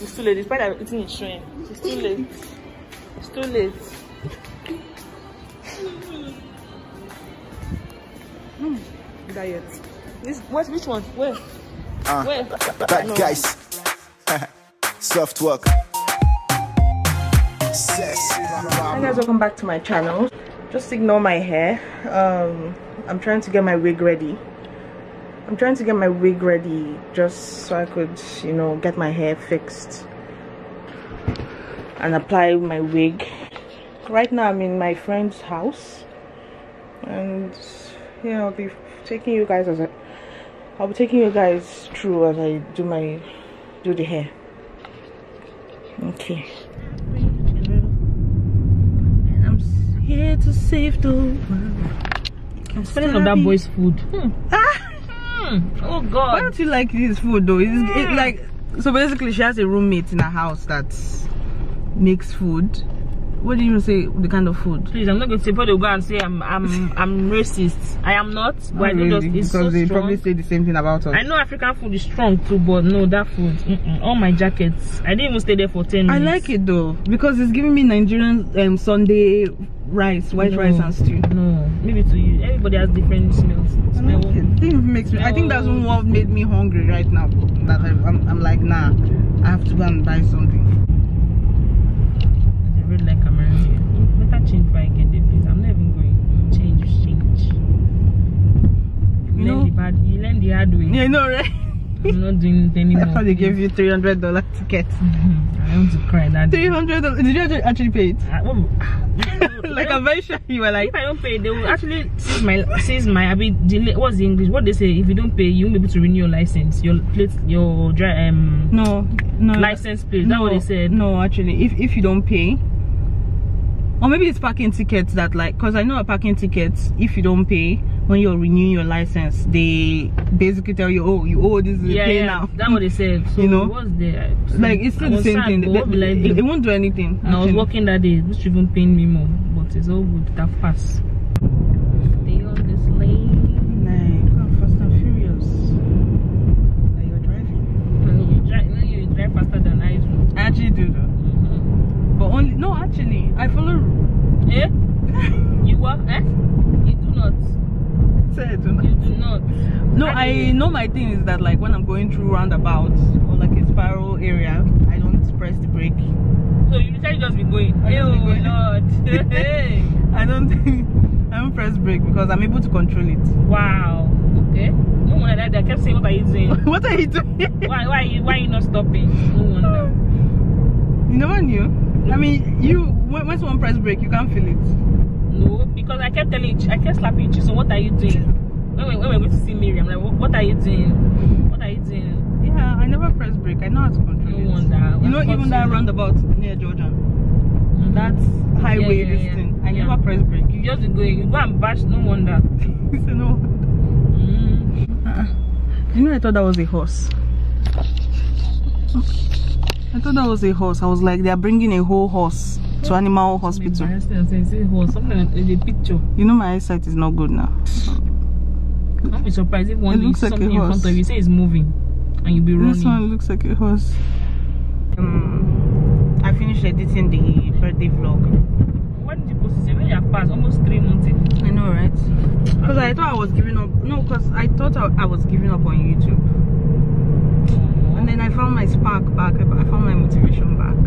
It's too late. It's probably like eating a shrimp. It's too late. It's too late. Diet. Which one? Where? Where? Bad guys. Soft work. Hi guys, welcome back to my channel. Just ignore my hair. I'm trying to get my wig ready. Just so I could, you know, get my hair fixed and apply my wig. Right now I'm in my friend's house, and yeah, I'll be taking you guys through as I do the hair. Okay. And I'm here to save the world. I'm smelling of that boy's food. Oh God! Why don't you like this food though? It's like, so basically she has a roommate in her house that makes food. What do you say? The kind of food? Please, I'm not going to say. But they'll go and say I'm racist. I am not. But really? It's because so they strong. probably say the same thing about us. I know African food is strong too, but no, that food. All my jackets. I didn't even stay there for 10 minutes. I like it though because it's giving me Nigerian Sunday rice, white rice and stew. No, maybe to you. Everybody has different smells. I think that's what made me hungry right now. That I'm like, nah, I have to go and buy something. I really like Cameroon here. Better change before I get there, please. I'm not even going. Change. You learn the hard way. Yeah, no, right? I'm not doing it anymore. I thought they gave you $300 ticket. I want to cry that $300. Did you actually pay it? Like, I'm very sure you were like, if I don't pay, they will actually seize my delay. What's the English? What they say? If you don't pay, you won't be able to renew your license, your plate, your no license plate. That's what they said. No, actually, if you don't pay, or maybe it's parking tickets that, like, because I know a parking tickets, if you don't pay when you're renewing your license, they basically tell you, oh, you owe this, pay now. That's what they said. So you know, what's there? Like, it's still the same thing. It won't do anything. And I was working that day, which even pain me more, but it's all good. That fast. Stay on this lane. Nah, go fast and furious. Are you driving? You drive faster than I do. I actually do though. But only actually I follow. Eh? You what? Eh? You do not. Say I do not. You do not. No, I know my thing is that, like, when I'm going through roundabouts or like a spiral area, I don't press the brake. So you literally just be going. Oh Lord. Hey. I don't press brake because I'm able to control it. Wow. Okay. No wonder that I kept saying, what are you doing? What are you doing? Why are you not stopping? No wonder. You never knew. I mean, when someone press brake, you can't feel it. No, because I kept slapping you. So what are you doing? When we're going to see Miriam, like, what are you doing? What are you doing? Yeah, I never press brake. I know how to control it. No wonder. You know, even that roundabout near Georgia, that's highway. This thing. I never press brake. You just go. You go and bash. No wonder. So no. You know, I thought that was a horse. I thought that was a horse. I was like, they are bringing a whole horse to animal hospital. Something in the picture. You know, my eyesight is not good now. Don't be surprised if one looks like something a in horse. front of you say it's moving and you'll be running. This one looks like a horse. I finished editing the birthday vlog. Why did you post it? When you have passed almost 3 months ago. I know, right? Because I thought I was giving up. No, because I thought I was giving up on YouTube. And then I found my spark back. I found my motivation back.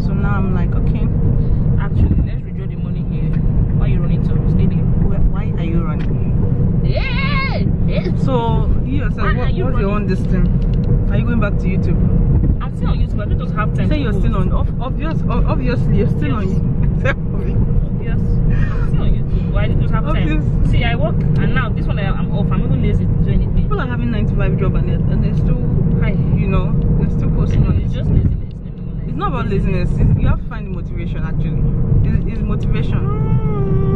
So now I'm like, okay. Actually, let's withdraw the money here. Why are you running to stay there? Why are you running? Yeah. So you yourself, what's your own this thing? Are you going back to YouTube? I'm still on YouTube. I don't just have time. Say you're still on. Obviously, you're still on. Obvious. I'm still on YouTube. But I didn't just have time. See, I work, and now this one I'm off. I'm even lazy to do anything. People are having 9-to-5 job and they're still, you know, they're still posting on. It's just laziness. It's not about laziness. You have to find the motivation. Actually, it's motivation.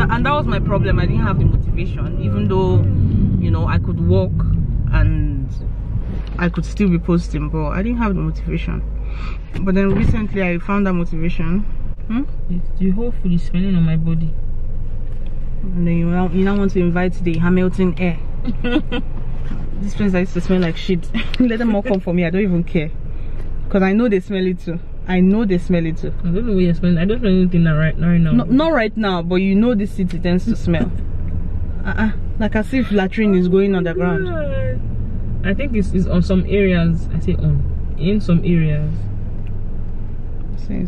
And that was my problem. I didn't have the motivation, even though, you know, I could walk and I could still be posting, but I didn't have the motivation. But then recently I found that motivation. The whole food is smelling on my body. And then you now want to invite the Hamilton air. This place likes to smell like shit. Let them all come for me. I don't even care. because I know they smell it too. I know they smell it too. I don't know where you're smelling. I don't smell anything right now. No, not right now, but you know this city tends to smell. Like as if latrine is going on the ground. I think it's on some areas. I say on. In some areas.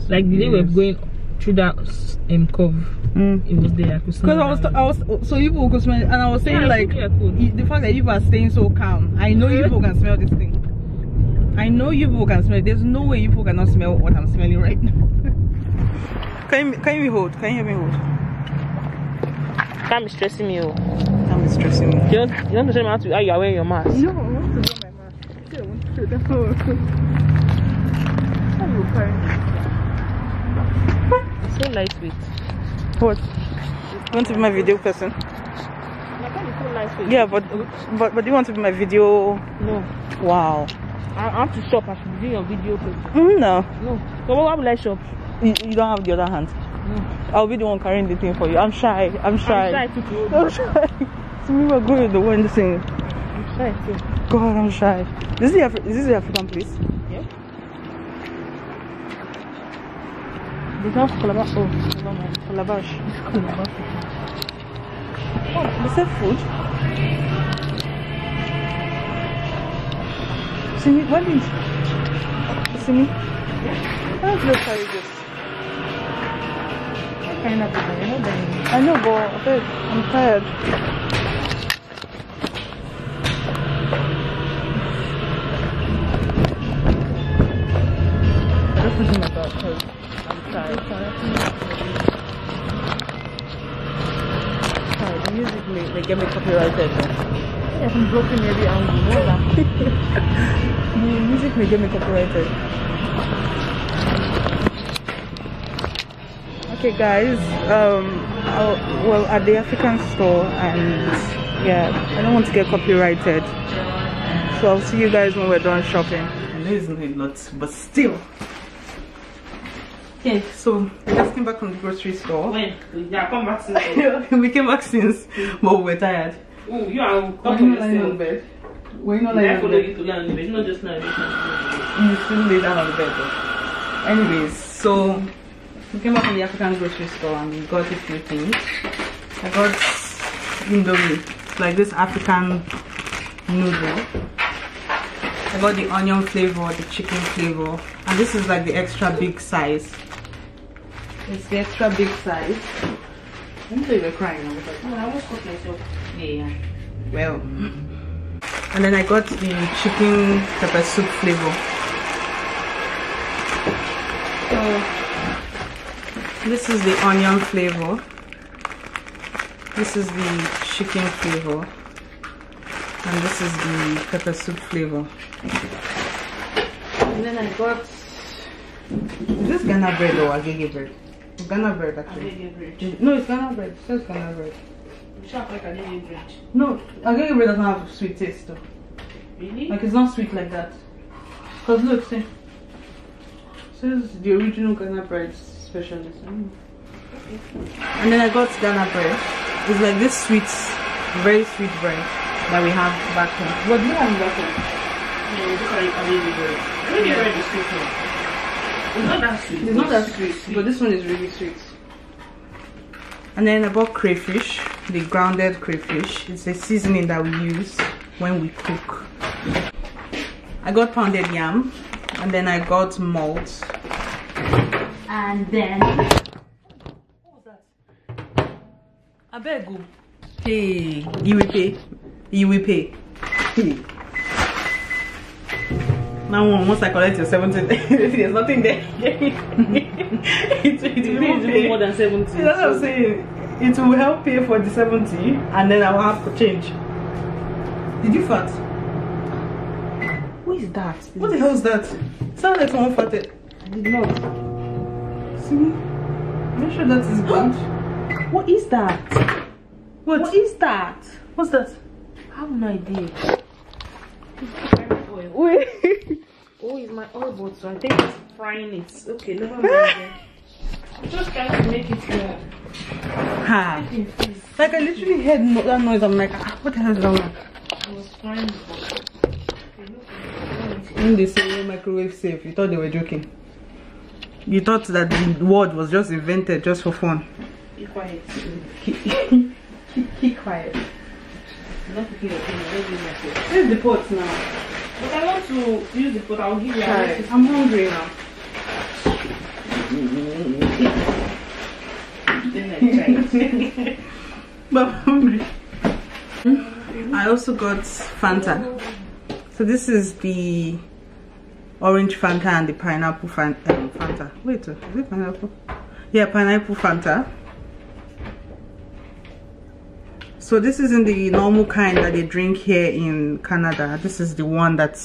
Like the day we were going through that cove, it was there. I could smell. Because I was so you people could smell it, and I was saying like the fact that you are staying so calm. I know you people can smell this thing. I know you people can smell it. There's no way you people cannot smell what I'm smelling right now. Can you hold? Can you help me hold? Can't be stressing me. Can't be stressing me. You want to show me how you are wearing your mask? No, I want to wear my mask. I want to show that. How you carry? So lightweight. What? You want to be my video person? Yeah, but do you want to be my video? No. Wow. I have to shop. I should be doing your video person. No. No. So why will I shop? You don't have the other hand. No. I'll be the one carrying the thing for you. I'm shy. I'm shy. I'm shy. So we were going to the one thing. I'm shy too. God, I'm shy. Is this the African place? Yeah. They have calabash. Oh, Calabash. calabash. Oh, they said food. See me? What is? See me? Let's go carry this. I know, but I'm tired. Just put in my bag because I'm tired. The music may get me copyrighted. Yes, I'm blocking every angle. The music may get me copyrighted. Okay guys, well, at the African store, and yeah, I don't want to get copyrighted, so I'll see you guys when we're done shopping. I know it's not a lot, but still. Okay, so we just came back from the grocery store. When? Yeah, come back since. We came back since, but we were tired. Oh, you are Were you not lying on bed? Were you not lying on bed? You to lie on the bed, not just now. You still lay down on the bed though. Anyways, so we came back from the African grocery store and we got a few things. I got Indomie, like this African noodle. I got the onion flavor, the chicken flavor, and this is like the extra big size. It's the extra big size. I didn't say you were crying. I was like, I almost cut myself. yeah. Well, and then I got the chicken pepper soup flavor. So this is the onion flavor. This is the chicken flavor. And this is the pepper soup flavor. And then I got, is this Ghana bread or Agege bread? Ghana bread actually. Agege bread. No, it's Ghana bread. It says Ghana bread. You shop like Agege bread. No, Agege bread doesn't have sweet taste though. Really? Like it's not sweet like that. Cause look, see. It says the original Ghana bread specialist. And then I got Ghana bread. It's like this sweet, very sweet bread that we have back home. What do you have back home? No, this is Agege bread. Agege bread is sweet. It's not that sweet. It's not that sweet, but this one is really sweet. And then I bought crayfish, the grounded crayfish. It's a seasoning that we use when we cook. I got pounded yam, and then I got malt. And then what was that? I better go. Hey, you will pay. You will pay. Hey. Now once I collect your 70, there's nothing there. it will be more than 70. See, that's what I'm saying. It will help pay for the 70, and then I will have to change. Did you fart? Who is that? What the hell is that? Sound like someone farted. I did not. See? Are you sure that is good? What is that? What is that? What's that? I have no idea. Wait. Oh, it's my elbow, so I think it's frying it. Okay, never mind. I'm just trying to make it more. Ha. Like I literally heard that noise. I'm like, what the hell is that? I was frying it. When they say microwave safe, you thought they were joking. You thought that the word was just invented just for fun. Be quiet. Keep quiet. I'm not cooking your thing. Where's the pot now? But I want to use the pot. I'll give you. I'm hungry now. But I'm hungry. I also got Fanta. So this is the orange Fanta and the pineapple Fanta. Wait, is it pineapple? Yeah, pineapple Fanta. So this isn't the normal kind that they drink here in Canada. This is the one that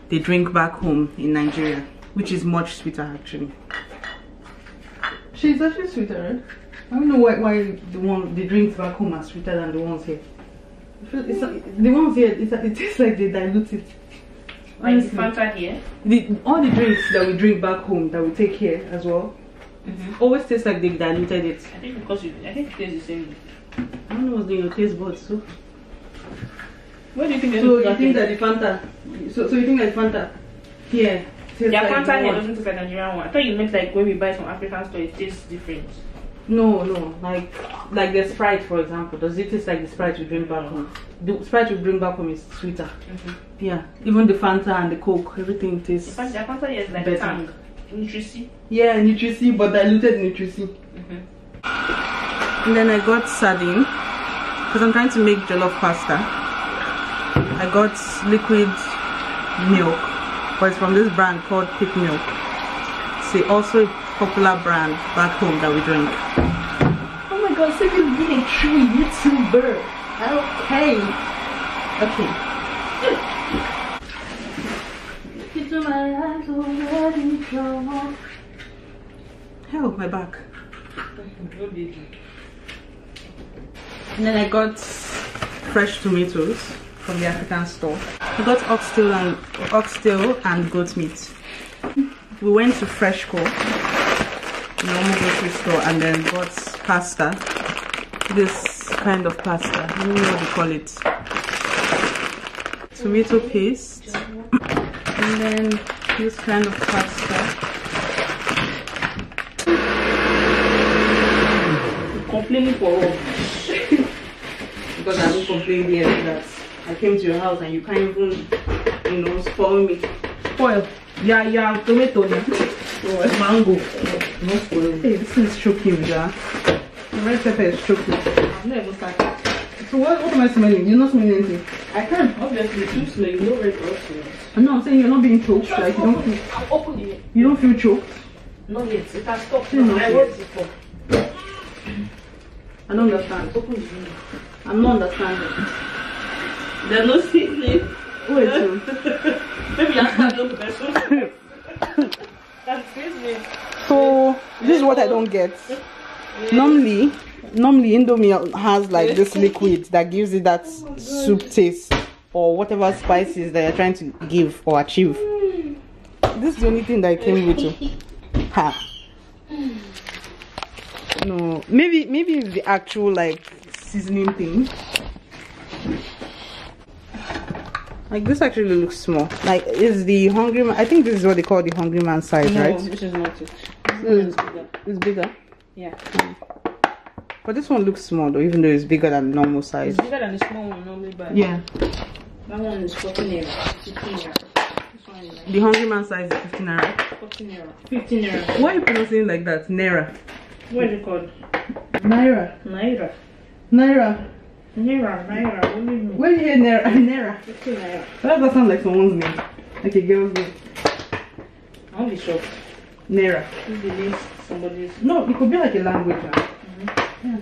they drink back home in Nigeria, which is much sweeter actually. She's actually sweeter, right? I don't know why the drinks back home are sweeter than the ones here. The ones here, it tastes like they dilute it. Like the Fanta here? All the drinks that we drink back home, that we take here as well, always taste like they diluted it. I think because it tastes the same. I don't know what's in your taste buds, so. What do you think? So you think that the Fanta? So you think that the Fanta here? Yeah, like Fanta here doesn't taste like Nigerian one. I thought you meant like when we buy some African store, it tastes different. No, like the Sprite, for example. Does it taste like the Sprite we drink back home? The Sprite we bring back home is sweeter. Yeah, even the Fanta and the Coke, everything tastes. The Fanta here is like better. Tang, Nutri-C. Yeah, Nutri-C, but diluted Nutri-C. And then I got sardine because I'm trying to make jollof pasta. I got liquid milk, but it's from this brand called Peak Milk. It's also a popular brand back home that we drink. Oh my god, so you've been a true YouTuber. Okay. Hell, my back. And then I got fresh tomatoes from the African store. I got oxtail and goat meat. We went to Freshco, normal grocery store, and then got pasta. This kind of pasta. I don't know what they call it. Tomato paste. And then this kind of pasta. Complaining for what? Because I haven't complained yet that I came to your house and you can't even, spoil me. Spoil? Yeah, tomato. Mango. No spoil. Hey, this is choking, yeah. The red pepper is choking. I've never started. So what am I smelling? You're not smelling anything. I can't. Obviously, too slow. You don't read also. No, I'm saying you're not being choked. Like you don't feel. I'm opening it. You don't feel choked. Not yet. It has stopped. No, I wrote it before. I don't understand. Open the window. I'm not understanding. There's no secret. Wait, Maybe I'm not the person. That's crazy. so this is what I don't get. Normally Indomie has like this liquid that gives it that soup taste or whatever spices that you're trying to give or achieve. This is the only thing that it came with. Ha. No, maybe it's the actual like seasoning thing. Like this actually looks small. Like is the hungry man? I think this is what they call the hungry man size, right? This is not it. It's bigger. Yeah. But this one looks small though, even though it's bigger than the normal size. It's bigger than the small one normally, but yeah. That one is 14 naira. 15 naira. This one is like The hungry man size is 15 naira. 14 naira. 15 naira. Why are you pronouncing it like that? Naira. What is it called? Naira. Naira. Naira. Naira. Naira. What do you mean? When you hear Naira, Naira. 15 naira. That does sound like someone's name. Like a girl's name. I'll be shocked. Naira. If they list somebody's. No, it could be like a language. Huh? Yeah.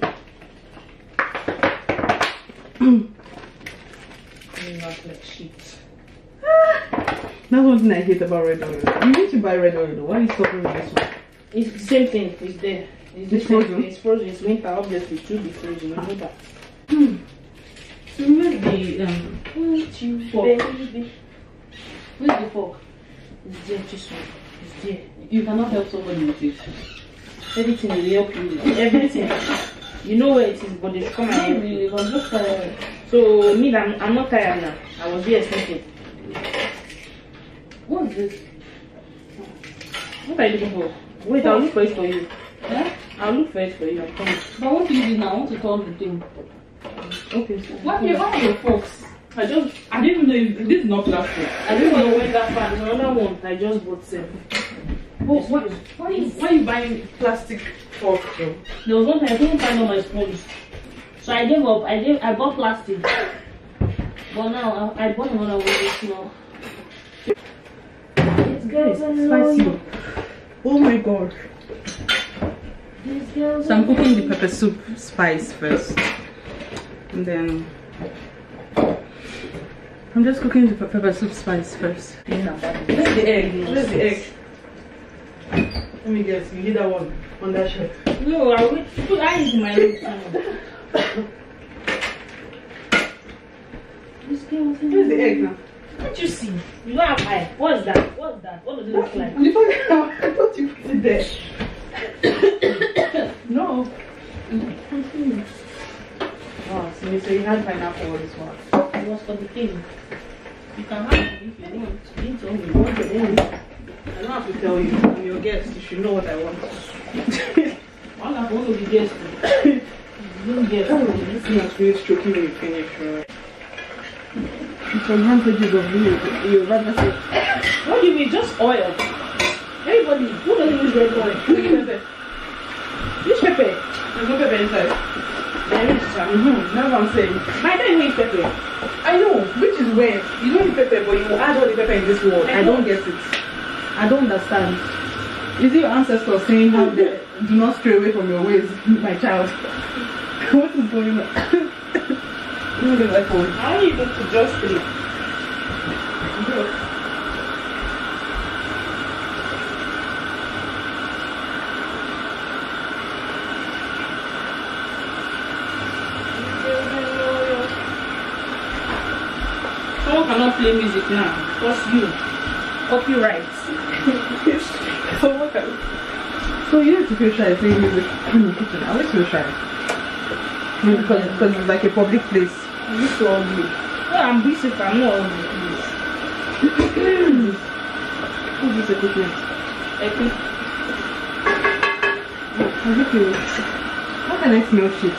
Not like shit. That's one thing I hate about red oil. You need to buy red oil though. Why are you stopping with this one? It's the same thing. It's there. It's frozen? It's frozen. It's winter. Obviously, it should be frozen. You know that. So where's the fork? Where's the fork? It's there, just one. It's there. You cannot help somebody with it. Everything will help you. Everything. You know where it is, but they should come and help you. I'm just tired. So me, I'm not tired now. I was here sleeping. Who this? What are you looking for? Wait, I'll look for it for you. Yeah? I'll look for it for you. I promise. But what do you do now? I want to turn the thing. Okay. So What are your forks? I didn't even know if this is not plastic. I didn't know when that far. There's another one I just bought seven. Why are you buying plastic forks though? There was one time I couldn't find all my spoons. So I gave up. I bought plastic. But now I bought another one that's small. It's Guys, spicy. Oh my god. So I'm cooking the pepper soup spice first. And then I'm just cooking the pepper soup spice first. Where's the egg? Where's the egg? Let me guess, you need that one on that shelf. No, I will put eyes in my lip. Where's the egg now? Can't you see? You don't have eye. What's that? What's that? What does it look like? I thought you put it there. No. Oh, so you had pineapple on this one. It was for the thing. You can have it if you want. You need to only want it anyway. I don't have to tell you. I'm your guest. You should know what I want. All I want to be guest. You don't get This thing has finished stroking when you finish. Some advantages of you rather say. What do you mean? Just oil. Everybody, who doesn't use red oil? Pepper. Which pepper? There's no pepper inside. There is some. That's what I'm saying. I don't eat pepper. I know, which is weird. You don't eat pepper, but you add all the pepper in this world. I don't get it. I don't understand. Is it your ancestors saying how they do not stray away from your ways, my child? What is going on? Look at that phone. How are you going to just sleep? Someone cannot play music now. What's you? Copyright. So you have to feel shy playing music in the kitchen. I always feel shy. Because it's like a public place. You used to ugly. No, I'm busy. I'm not ugly. Who's this a cooking? I think. How do you feel? How can I smell shit?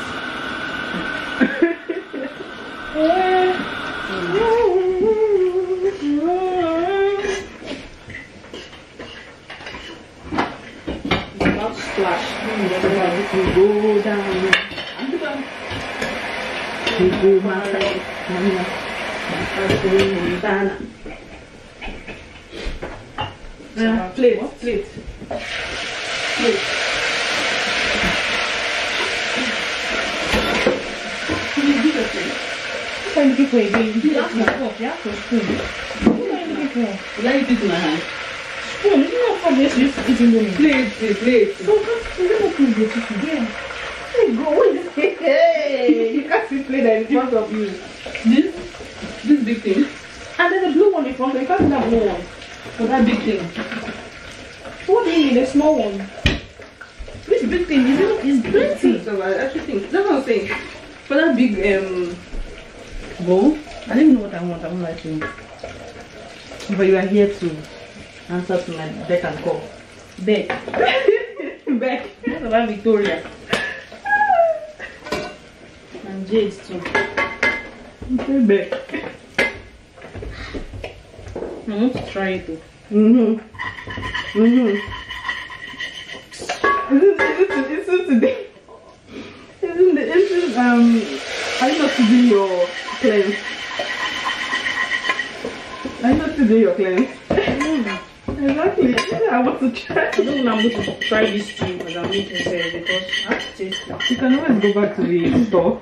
Not splash. We go down. We go down. Plate. What are you looking for again? You have to fork. You have to spoon. What are you looking for? Will I eat it in my hand? Spoon. It's not for this. You're eating them. Plate. So that's not food you're cooking. Yeah. Hey, you can't see plate that in front of you. This big thing. And there's a blue one in front of you. You can't see that blue one. For that big thing. What do you mean? The small one? This big thing is plenty. So I actually think that's what I'm saying. For that big bowl, I don't know what I want. I'm like you. But you are here to answer to my beck and call. Beck. Beck. What about Victoria? And Jade too. Okay, Beck. I want to try it too. It's today. Are you not to do your cleanse? Are you not to do your cleanse? Exactly. I want to try. I don't know I'm going to try this too because I'm making sense because I have to taste it. You can always go back to the store.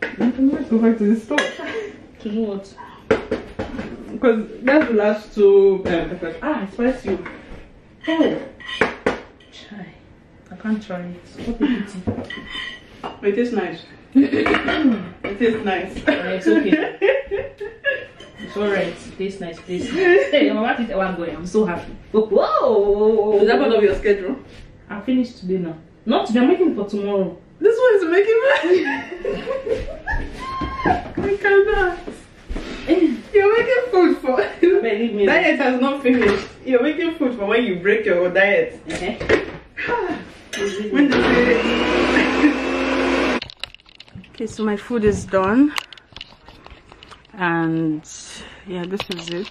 You can always go back to the store. To do what? Because that's the last two peppers. It's spicy. Oh. Try. I can't try it. What is it? It tastes nice. It tastes nice. It's okay. It's alright. It tastes nice. It tastes nice. Hey, I'm about to eat one going. I'm so happy. Whoa! Is that part of your schedule? I finished today now. Not today. I'm making for tomorrow. This one is making me. I cannot. You're making food for diet has not finished. You're making food for when you break your diet. When okay, so my food is done, and yeah, this is it.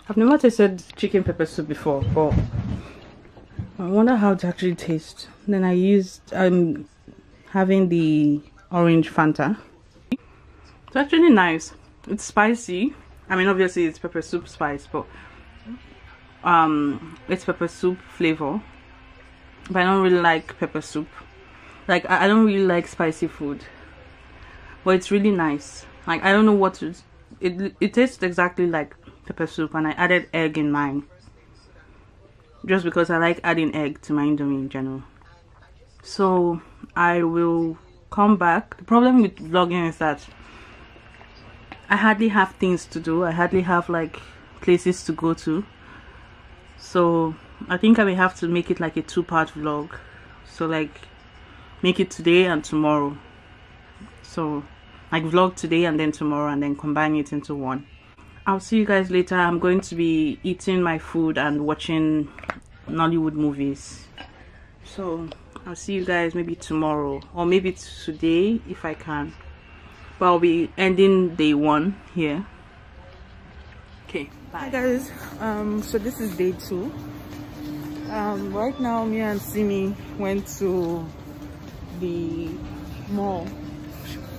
I've never tasted chicken pepper soup before, but I wonder how it actually tastes. Then I used having the orange Fanta. It's actually nice. It's spicy. I mean, obviously it's pepper soup spice, but it's pepper soup flavor. But I don't really like pepper soup. Like, I don't really like spicy food, but it's really nice. Like, I don't know what to, it tastes exactly like pepper soup, and I added egg in mine just because I like adding egg to my indomie in general. So I will come back. The problem with vlogging is that I hardly have things to do. I hardly have like places to go to. So I think I may have to make it like a 2-part vlog. So like make it today and tomorrow. So like vlog today and then tomorrow, and then combine it into one. I'll see you guys later. I'm going to be eating my food and watching Nollywood movies. So I'll see you guys maybe tomorrow, or maybe today if I can. But I'll be ending day 1 here. Okay, bye. Hi guys, so this is day 2. Right now me and Simi went to the mall.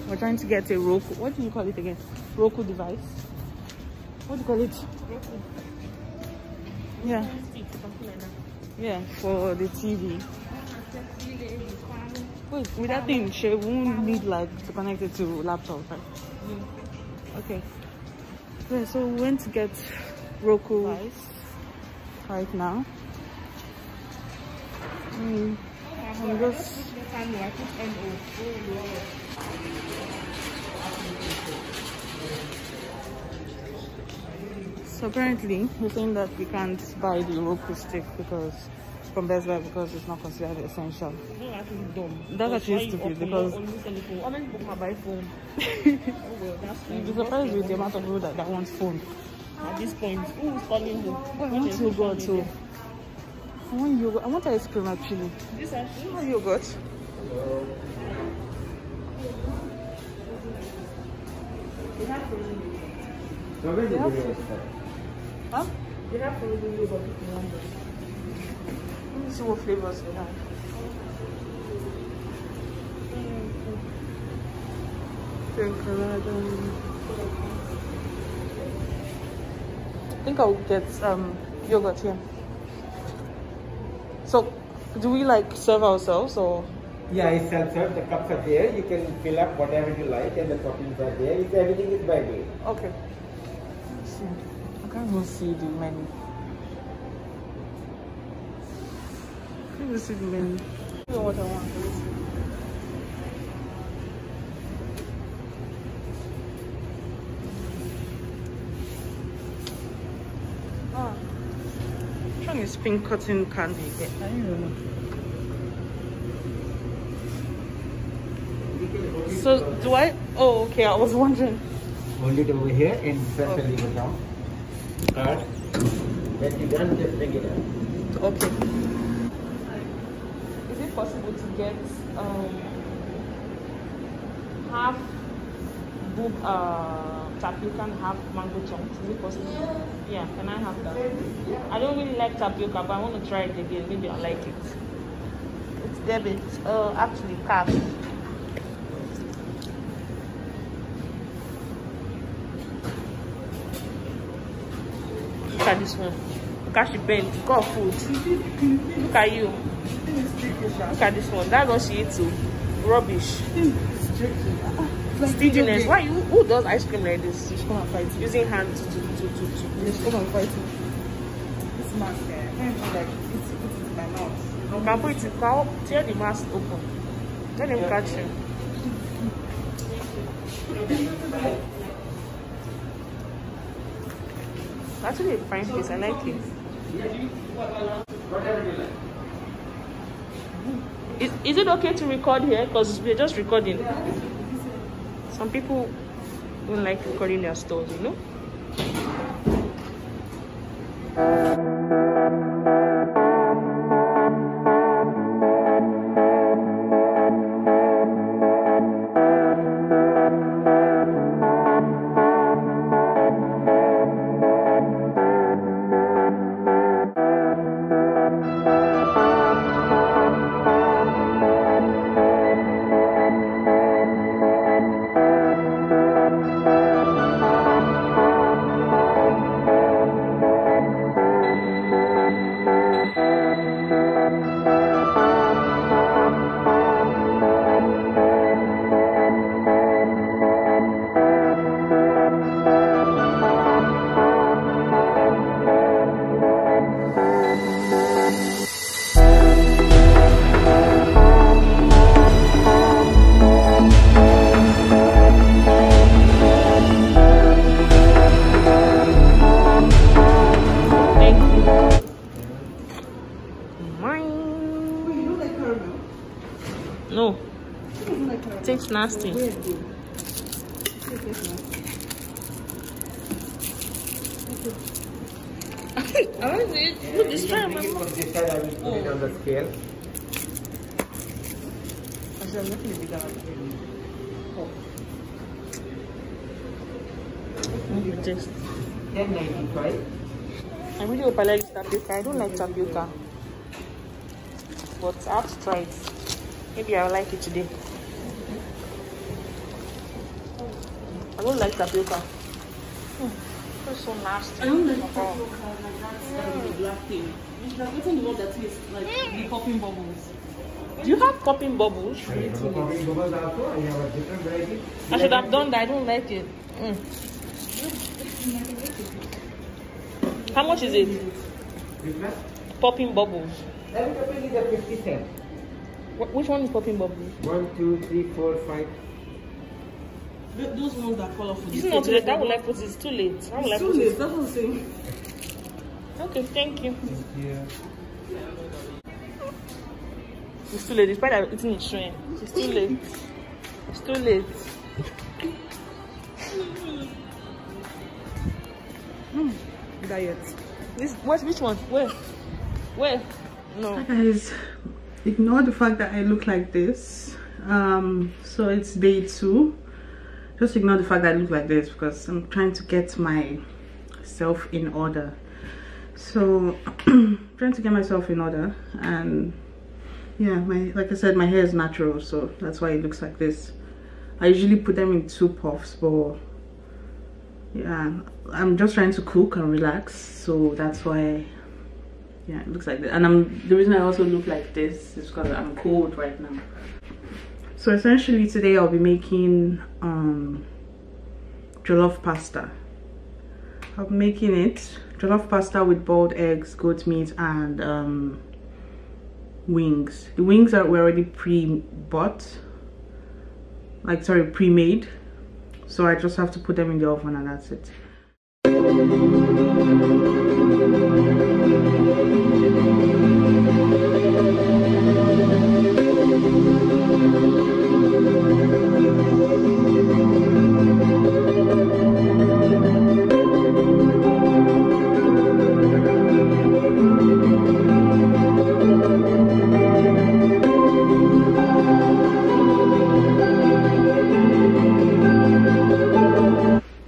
We're trying to get a Roku, what do you call it again? Roku device? What do you call it? Roku. Yeah. Yeah, for the TV. Wait, with that thing, she won't need like to connect it to laptop, right? Okay. Yeah, so we went to get Roku right now. I'm just... So apparently, we're saying that we can't buy the Roku stick because from Best Buy because it's not considered essential. No, that's dumb. That's actually stupid because how many people can buy phone? you'd be surprised with the amount of people that want phone. At this point, who is calling who? I want yogurt too. I want yogurt. I want ice cream actually. This actually? I want yogurt. They have frozen Huh? They have frozen yogurt if you want them. Let me see what flavors they have. I think I'll get yogurt here. So, do we like serve ourselves or? Yeah, it's self-serve. The cups are there. You can fill up whatever you like, and the toppings are there. Everything is by weight. Okay. Let's see. I can't even see the menu. I can't even see the menu. I don't know what I want. Ah. Which one is pink cotton candy? I don't know. So do I? Oh, okay. I was wondering. Hold it over here and press the lever down. Start. When you're done, just bring it up. Okay. Is it possible to get half tapioca and half mango chunks? Is it possible? Yeah. Can I have that? I don't really like tapioca, but I want to try it again. Maybe I like it. It's debit. Actually, cash. Look at this one. Look at she bent. Got food. Look at you. Look at this one. That's what she eats too. Rubbish. Stinginess. Why you? Who does ice cream like this? Just come and fight. Using hands to. Just come and fight. This mask, I can't like it's in my mouth. You can put it. Tear the mask open. Let him catch you. Actually, a fine place. I like it. Is it okay to record here? Because we're just recording. Some people don't like recording their stores, you know? No. It tastes nasty. I want to eat. Look, this time. From this side, I will put it on the scale. Taste. 10.95. I really hope I like tapioca. I don't like tapioca, but I have to try it. Maybe I'll like it today. I don't like tapioca. It's so nasty. I don't like tapioca like that. The black thing. It's like what's the one that tastes like the popping bubbles. Do you have popping bubbles? I have a popping bubbles also. I have a different variety. I should have done that. I don't like it. How much is it? Popping bubbles. Every topping is a 50 cents. Which one is popping bubbles? 1, 2, 3, 4, 5. Those ones that fall off. It's not too late. That will I put it. It's too late. It's too late. That's what I'm saying. Okay, thank you. Yeah. It's too late. Despite I'm eating it shrimp. It's too late. It's too late. Diet. Which one? Where? No. Guys, ignore the fact that I look like this. So it's day 2. Just ignore the fact that I look like this because I'm trying to get myself in order. So trying to get myself in order, and yeah, like I said, my hair is natural, so that's why it looks like this. I usually put them in 2 puffs, but yeah, I'm just trying to cook and relax, so that's why, yeah, it looks like that. And the reason I also look like this is because I'm cold right now. So essentially today I'll be making jollof pasta. I'll be making it jollof pasta with boiled eggs, goat meat, and wings. The wings were already pre-bought, like, sorry, pre-made, so I just have to put them in the oven and that's it.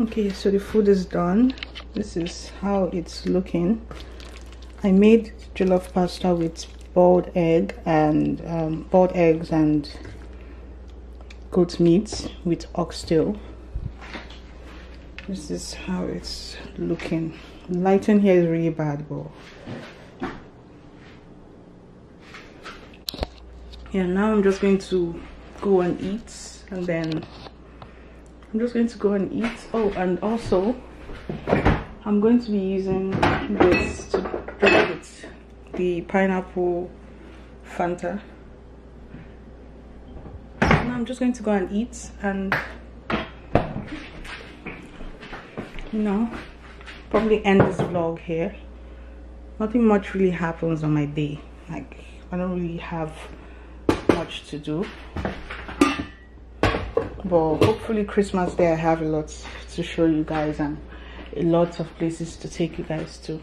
Okay, so the food is done. This is how it's looking. I made jollof pasta with boiled eggs and goat meat with oxtail. This is how it's looking. Lighting here is really bad, but yeah, now I'm just going to go and eat, and then I'm just going to go and eat. Oh, and also I'm going to be using this to drink with the pineapple Fanta. So now I'm just going to go and eat, and you know, probably end this vlog here. Nothing much really happens on my day. Like, I don't really have much to do, but hopefully Christmas Day I have a lot to show you guys and a lot of places to take you guys to.